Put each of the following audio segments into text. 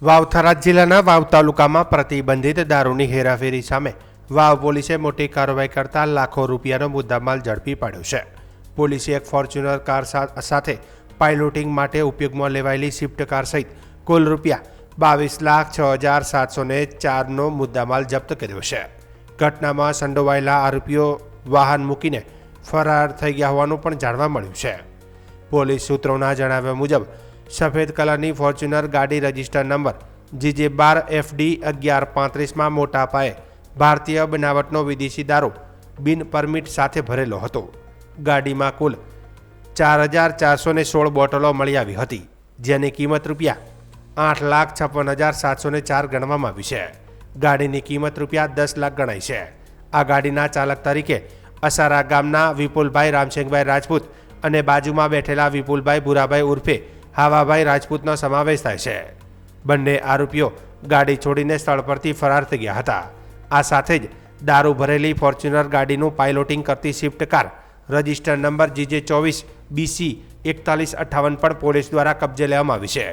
વાવ થરાદ જિલ્લાના વાવ તાલુકામાં પ્રતિબંધિત દારૂની હેરાફેરી સામે વાવ પોલીસે મોટી કાર્યવાહી કરતા લાખો રૂપિયાનો મુદ્દામાલ ઝડપી પાડ્યો છે। પોલીસે એક ફોર્ચ્યુનર કાર સાથે પાઇલોટિંગ માટે ઉપયોગમાં લેવાયેલી સ્વિફ્ટ કાર સહિત કુલ ₹22,06,704નો મુદ્દામાલ જપ્ત કર્યો છે। ઘટનામાં સંડોવાયેલા આરોપીઓ વાહન મૂકીને ફરાર થઈ ગયા હોવાનું પણ જાણવા મળ્યું છે। પોલીસ સૂત્રોના જણાવ્યા મુજબ સફેદ કલરની ફોર્ચ્યુનર ગાડી રજિસ્ટર નંબર GJ12FD 1135માં મોટા પાયે ભારતીય બનાવટનો વિદેશી દારૂ બિન પરમિટ સાથે ભરેલો હતો। ગાડીમાં કુલ 4,416 બોટલો મળી આવી હતી, જેની કિંમત ₹8,56,704 ગણવામાં આવી છે। ગાડીની કિંમત ₹10 લાખ ગણાય છે। આ ગાડીના ચાલક તરીકે અસારા ગામના વિપુલભાઈ રામસિંગભાઈ રાજપૂત અને બાજુમાં બેઠેલા વિપુલભાઈ ભુરાભાઈ ઉર્ફે હાવાભાઈ રાજપૂતનો સમાવેશ થાય છે। બંને આરોપીઓ ગાડી છોડીને સ્થળ પરથી ફરાર થઈ ગયા હતા। આ સાથે જ દારૂ ભરેલી ફોર્ચ્યુનર ગાડીનું પાઇલોટિંગ કરતી Swift car register number GJ24BC 4158 પણ પોલીસ દ્વારા કબજે લેવામાં આવી છે,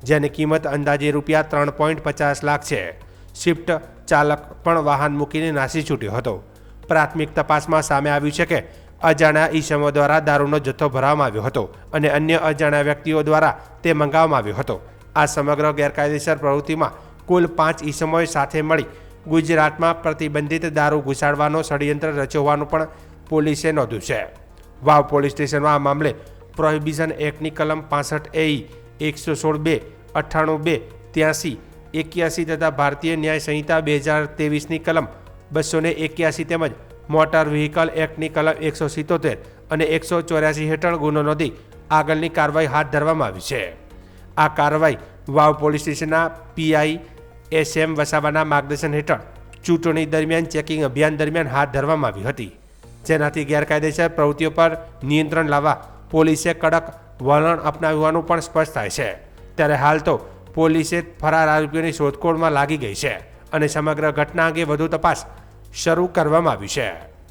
જેની કિંમત અંદાજે ₹3.50 લાખ છે। સ્વિફ્ટ ચાલક પણ વાહન મૂકીને નાસી છૂટ્યો હતો। પ્રાથમિક તપાસમાં સામે આવ્યું છે કે અજાણ્યા ઈસમો દ્વારા દારૂનો જથ્થો ભરવામાં આવ્યો હતો અને અન્ય અજાણ્યા વ્યક્તિઓ દ્વારા તે મંગાવવામાં આવ્યો હતો। આ સમગ્ર ગેરકાયદેસર પ્રવૃત્તિમાં કુલ 5 ઈસમોએ સાથે મળી ગુજરાતમાં પ્રતિબંધિત દારૂ ઘુસાડવાનો ષડયંત્ર રચ્યો હોવાનું પણ પોલીસે નોંધ્યું છે। વાવ પોલીસ સ્ટેશનમાં આ મામલે પ્રોહિબિશન એક્ટની કલમ 65A 116(2), 98(2), 83, 81 તથા ભારતીય ન્યાય સંહિતા 2023ની કલમ 281 તેમજ મોટર વ્હીકલ એક્ટની કલમ 177 અને 184 હેઠળ ગુનો નોંધી આગળની કાર્યવાહી હાથ ધરવામાં આવી છે। આ કાર્યવાહી વાવ પોલીસ સ્ટેશનના PI SM વસાવાના માર્ગદર્શન હેઠળ ચૂંટણી દરમિયાન ચેકિંગ અભિયાન દરમિયાન હાથ ધરવામાં આવી હતી, જેનાથી ગેરકાયદેસર પ્રવૃત્તિઓ પર નિયંત્રણ લાવવા પોલીસે કડક વલણ અપનાવ્યું હોવાનું પણ સ્પષ્ટ થાય છે। ત્યારે હાલ તો પોલીસે ફરાર આરોપીઓની શોધખોળમાં લાગી ગઈ છે અને સમગ્ર ઘટના અંગે વધુ તપાસ શરૂ કરવામાં આવી છે।